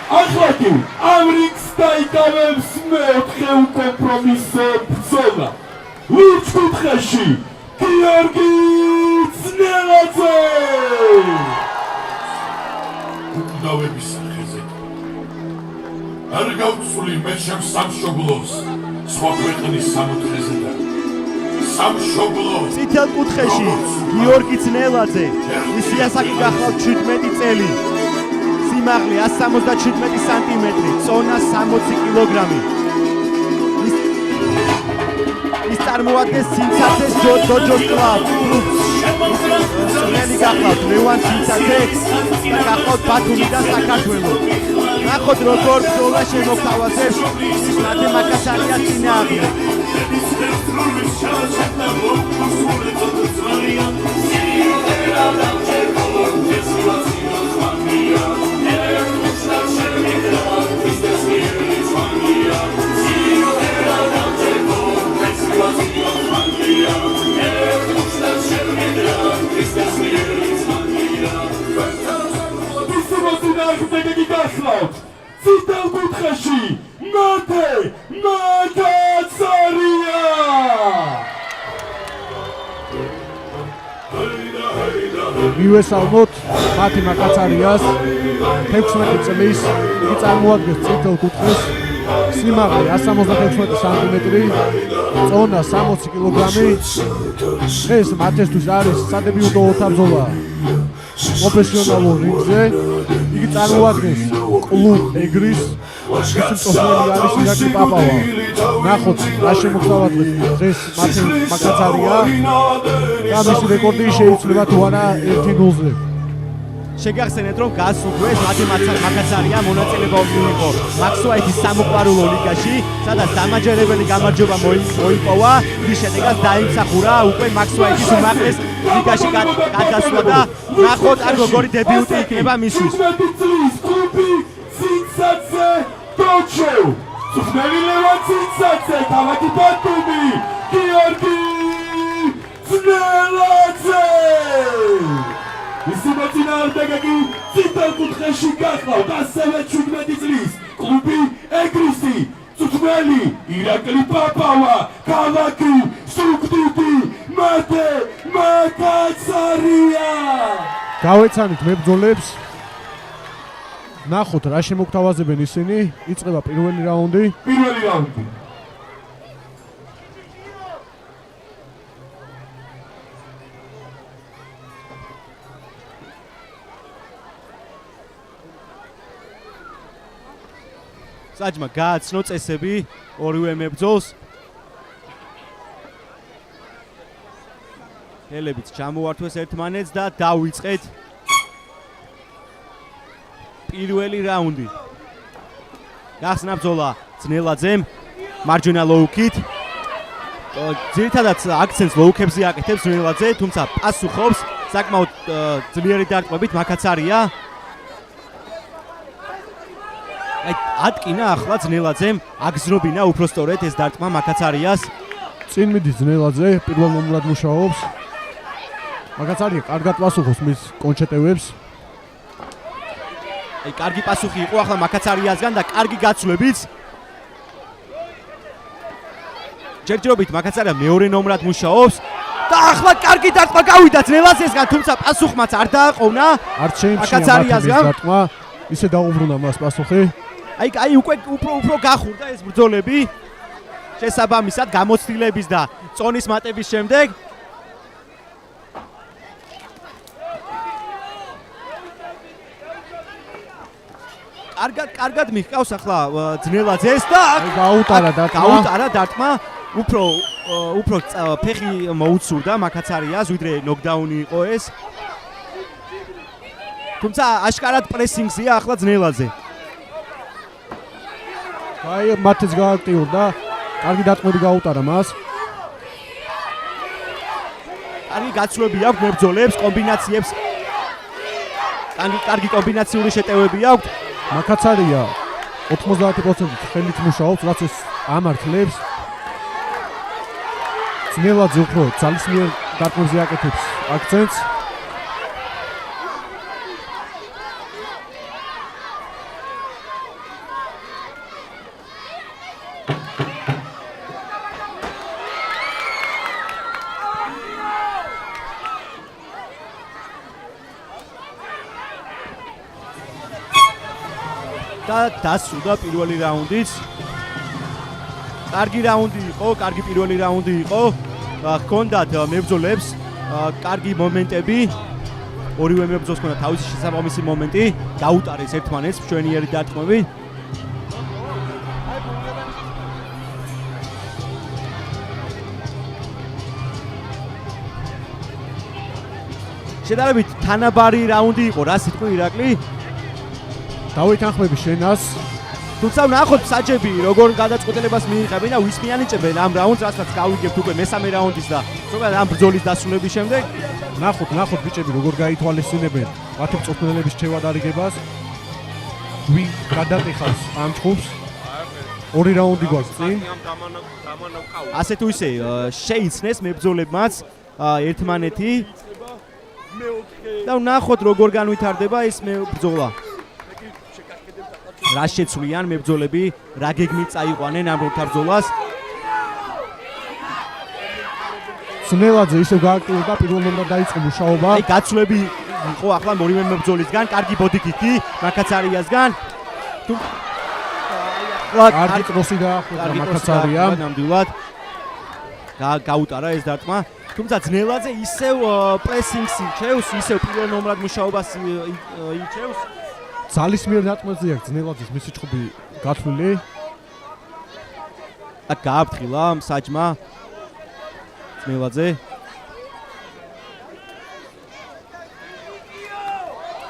ახლა კი ამ რიგს დაიკავებს მეოთხე უკომპრომისო ბრძოლა. ლურჯ კუთხეში გიორგი ძნელაძე. უკნავების სახეზე. არ გავცვლი მე ჩემს სამშობლოს სხვა ქვეყნის სამოთხეზე და სამშობლოს. წითელ კუთხეში გიორგი ძნელაძე. მისი ასაკი გახლავთ 17 წელი. სიმაღლე 177 სანტიმეტრი, წონა 60 კილოგრამი. ის წარმოადგენს ცინცაძეს დოჯოს კლუბს. სულელი გახლავთ ლევან ცინცაძე და გახლავთ ბათუმიდან საქართველო. ნახოთ როგორ ბრძოლა შემოგთავაზებს მათე მაკაცარიას წინააღმდეგ. წითელ კუთხეში მათე მაკაცარია. მივესალმოთ მათე მაკაცარიას 16 წლის. იგი წარმოადგენს წითელ კუთხეს, სიმაღლე 176 სანტიმეტრი, წონა 60 კილოგრამი. ეს მათესთვის არის სადებიუტო ოთაბრძოლა პროფესიონალურ რინგზე. იგი წარმოადგენს კლუბ ეგრის მწვრთნელი არის ირაკლი პაპავა. ნახოთ რა შემოგთავაზებს დღეს მათე მაკაცარია და მისი რეკორდი შეიცვლება თუ არა 1-0-ზე. შეგახსენეთ რომ გასუგვეს მათე მაკაცარია მონაწილეობა მიიღო მაქსვაიტის სამოყვარულო ლიგაში, სადაც დამაჯერებელი გამარჯვება მოიპოვა. ის შედეგად დაიმსახურა უკვე მაქსვაიტის უმაღლეს ლიგაში გადასვლა და ნახოთ არ როგორი დებიუტი იქნება მისთვის. ცინცაძე დოჯო. სულელი ლევან ცინცაძე, ქალაქი ბათუმი, გიორგი ძნელაძე. ისი მოწინააღმდეგე წითელ კუთხეში გახლავთ ასევე 17 წლის კლუბი ეგრისი. სულელი ირაკლი პაპავა, ქალაქი სუგდიდი, მათე მაკაცარია. გავეცანით მებრძოლებს. ნახოთ რა შემოგთავაზებენ ისინი. იწყება პირველი რაუნდი. პირველი რაუნდი. საჯმა გააცნო წესები ორივე მებრძოლს. ელებით ჩამოვართვეს ერთმანეთს და დავიწყეთ პირველი რაუნდი. გახსნა ბრძოლა ძნელაძემ მარჯვენა ლოუკით. ძირითადად აქცენტს ლოუკებზე აკეთებს ძნელაძე, თუმცა პასუხობს საკმაოდ ძლიერი დარტყმებით მაკაცარია. ატკინა ახლა ძნელაძემ, აგზნობინა უფრო სწორედ ეს დარტყმა მაკაცარიას. წინ მიდის ძნელაძე, პირველ ნომრად მუშაობს. მაკაცარია კარგად პასუხობს მის კონჩეტევებს. კარგი პასუხი იყო ახლა მაკაცარიასგან და კარგი გაცვლებიც. ჯერჯერობით მაკაცარია მეორე ნომრად მუშაობს და ახლა კარგი დარტყმა გავიდა ძნელაძესგან, თუმცა პასუხმაც არ დააყოვნა. არ შეიმჩნია დარტყმა, ისე დაუბრუნა მას პასუხი. აი უკვე უფრო გახურდა ეს ბრძოლები შესაბამისად გამოცდილების და წონის მატების შემდეგ. კარგად მიჰყავს ახლა ძნელაძეს და გაუტარა დარტყმა. უფრო ფეხი მოუცურდა მაკაცარიას, ვიდრე ნოკდაუნი იყო ეს. თუმცა აშკარად პრესინგზია ახლა ძნელაძე. აი მათეს გააქტიურდა, კარგი დარტყმები გაუტარა მას. კარგი გაცვლები აქვს მებრძოლებს, კომბინაციებს. კარგი კომბინაციური შეტევები აქვს. მაკაცარია 90% ხელით მუშაობს, რაც ეს ამართლებს. ძნელაძე უფრო ძალისმიერ დარტყმებზე აკეთებს აქცენტს. და დასრულდა პირველი რაუნდიც. კარგი რაუნდი იყო, კარგი პირველი რაუნდი იყო. ჰქონდათ მებრძოლებს კარგი მომენტები. ორივე მებრძოლს ჰქონდა თავისი შესაბამისი მომენტი, გაუტარეს ერთმანეთს მშვენიერი დარტყმები. შედარებით თანაბარი რაუნდი იყო, რა სიტყვი ირაკლი? დავითანხმები შენას. თუმცა ნახოთ საჭები როგორ გადაწყვეტილებას მიიღებენ და ვის მიანიჭებენ ამ რაუნდს, რასაც გავიგებთ უკვე მესამე რაუნდის და ზოგადად ამ ბრძოლის დასრულების შემდეგ. ნახოთ ბიჭები როგორ გაითვალისწინებენ მათი მწვრთნელების ჩევადარიგებას. ვინ გადატეხავს ამ ჯგუფს? ორი რაუნდი გვაქვს წინ. ასე თუ ისე შეიცნეს მებრძოლებმაც ერთმანეთი და ნახოთ როგორ განვითარდება ეს ბრძოლა. რა შეცვლიან მებრძოლები, რა გეგმით წაიყვანენ ამ ბრძოლას. სნელაძე ისევ გააქტიურდა, პირველ ნომრად დაიწყო მუშაობა. აი გაცვლები იყო ახლა ორივე მებრძოლისგან, კარგი ბოდიკიკი მაკაცარიასგან. კარგი კროსი დაახვეწა მაკაცარიამ. ნამდვილად გაუტარა ეს დარტყმა. თუმცა ძნელაძე ისევ პრესინგს იჩევს, ისევ პირველ ნომრად მუშაობას იჩევს. ძალისმიერ დარტყმაზე აქვს ძნელაძის მისი ჭხუბი გათვლილი. აქ გააფრთხილა მსაჯმა ძნელაძე.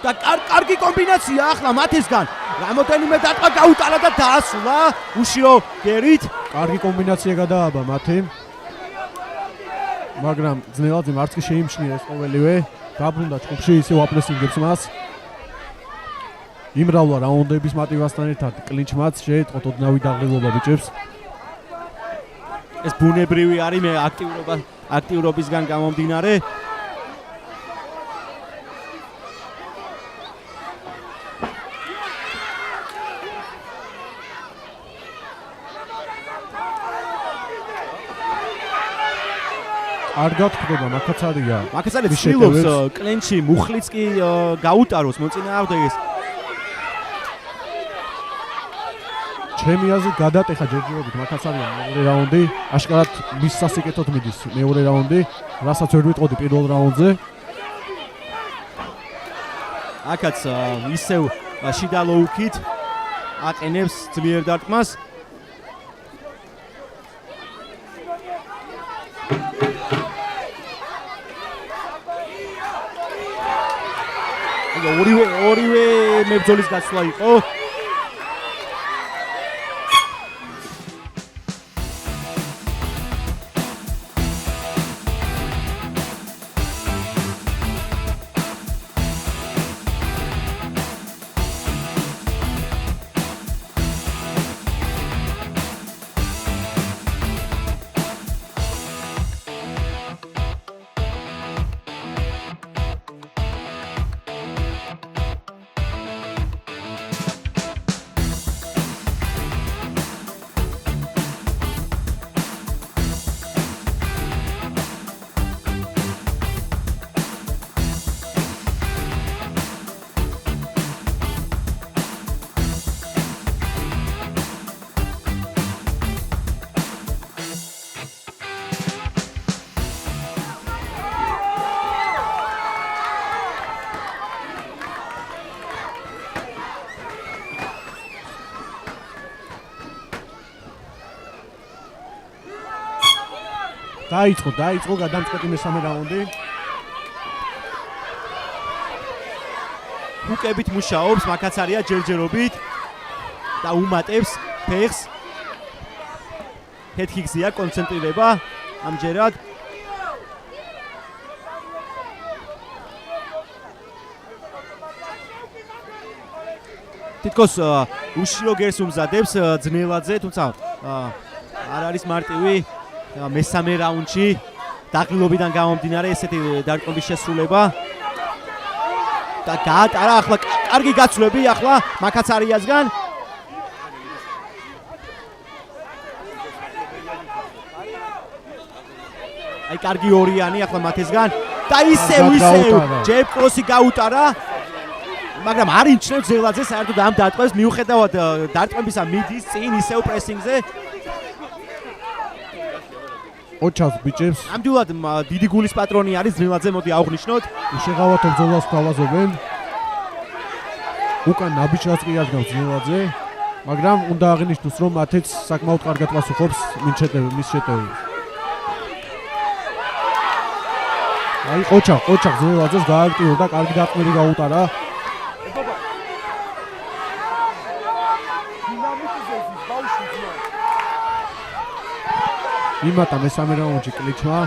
და კარგი კომბინაცია ახლა მათესგან. რამოდენიმე დარტყმა გაუტარა და დაასრულა უშიო გერით. კარგი კომბინაცია გადააბა მათი. მაგრამ ძნელაძემ არც კი შეიმჩნია ეს ყოველივე. დაბრუნდა ჭხუბში, ისევ აპრესინგებს მას. იმრავლა რაუნდების მოტივასთან ერთად კლინჩმაც შეეწყოთ ოდნავი დაღლილობა ბიჭებს. ეს ბუნებრივი არის მე აქტიურობისგან გამომდინარე. კარგად ხდება მაკაცარია. მაკაცარია ცდილობს კლენჩი მუხლიც კი გაუტაროს მოწინააღმდეგეს. ჩემი აზრით გადატეხა ჯერჯერობით მაკაცარიამ მეორე რაუნდი. აშკარად მის სასიკეთოდ მიდის მეორე რაუნდი, რასაც ვერ ვიტყოდი პირველ რაუნდზე. აქაც ისევ შიდა ლოუკით აყენებს ძლიერ დარტყმას. ორივე მებრძოლის გაცვლა იყო. დაიწყო გადამწყვეტი მესამე რაუნდი. უკებით მუშაობს მაკაცარია ჯერჯერობით და უმატებს ფეხს. ჰედკიკზია კონცენტრირება ამჯერად. თითქოს უშიო გერს უმზადებს ძნელაძე, თუმცა არ არის მარტივი მესამე რაუნდში დაღლილობიდან გამომდინარე ესეთი დარტყმების შესრულება. და გაატარა ახლა კარგი გაცვლები ახლა მაკაცარიასგან. აი კარგი ორიანი ახლა მათესგან და ისევ ჯებ კროსი გაუტარა. მაგრამ არ იმჩნევ ძელაძე საერთოდ ამ დარტყმებს მიუხედავად დარტყმებისა მიდის წინ ისევ პრესინგზე. ოჩავს ბიჭებს. ნამდვილად დიდი გულის პატრონი არის ძელაძე, მოდი აღვნიშნოთ. შეღავათო ბრძოლას თავაზობენ. უკან ნაბიჯს კი აღგავს ძელაძე, მაგრამ უნდა აღინიშნოს რომ მათეც საკმაოდ კარგად პასუხობს მის შეტევებს. აი ყოჩა ძელაძეს გააქტიურდა, კარგი დარტყმები გაუტარა. იმატა მესამე რაუნდში კლიჩმა.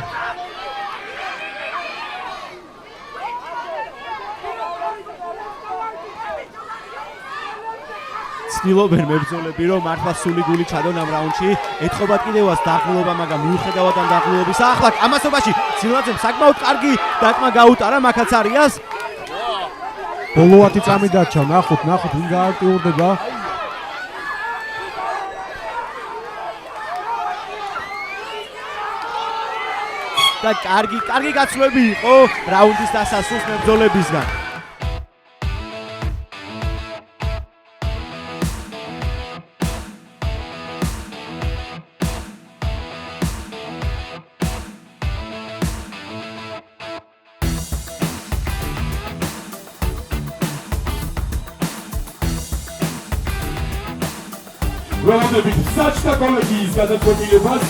ცდილობენ მებრძოლები რომ მართლა სული გული ჩადონ ამ რაუნდში. ეთყობათ კიდევაც დაღლულობა, მაგრამ მიუხედავად ამ დაღლულობისა, ახლა ამასობაში ძილაძემ საკმაოდ კარგი დარტყმა გაუტარა მაკაცარიას. ბოლოათი წამი დარჩა, ნახოთ ვინ გააქტიურდება. და კარგი გაცვლები იყო რაუნდის დასასრულს მებრძოლებისგან. ველოდებით საჩთა კოლეგიის გადაწყვეტილებას.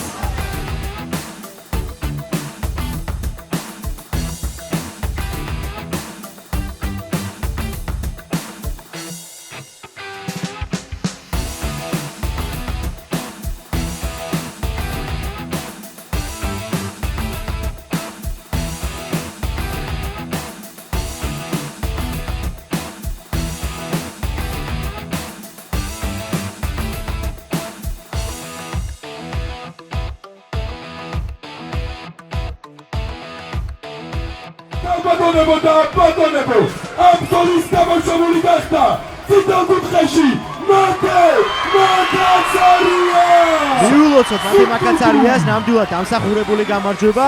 ბატონებო, ამ ბრძოლის გამოშვებული გახდა წითელ კუთხეში მატე მაკაცარია. მიულოცოთ მატე მაკაცარიას, ნამდვილად დამსახურებული გამარჯვება.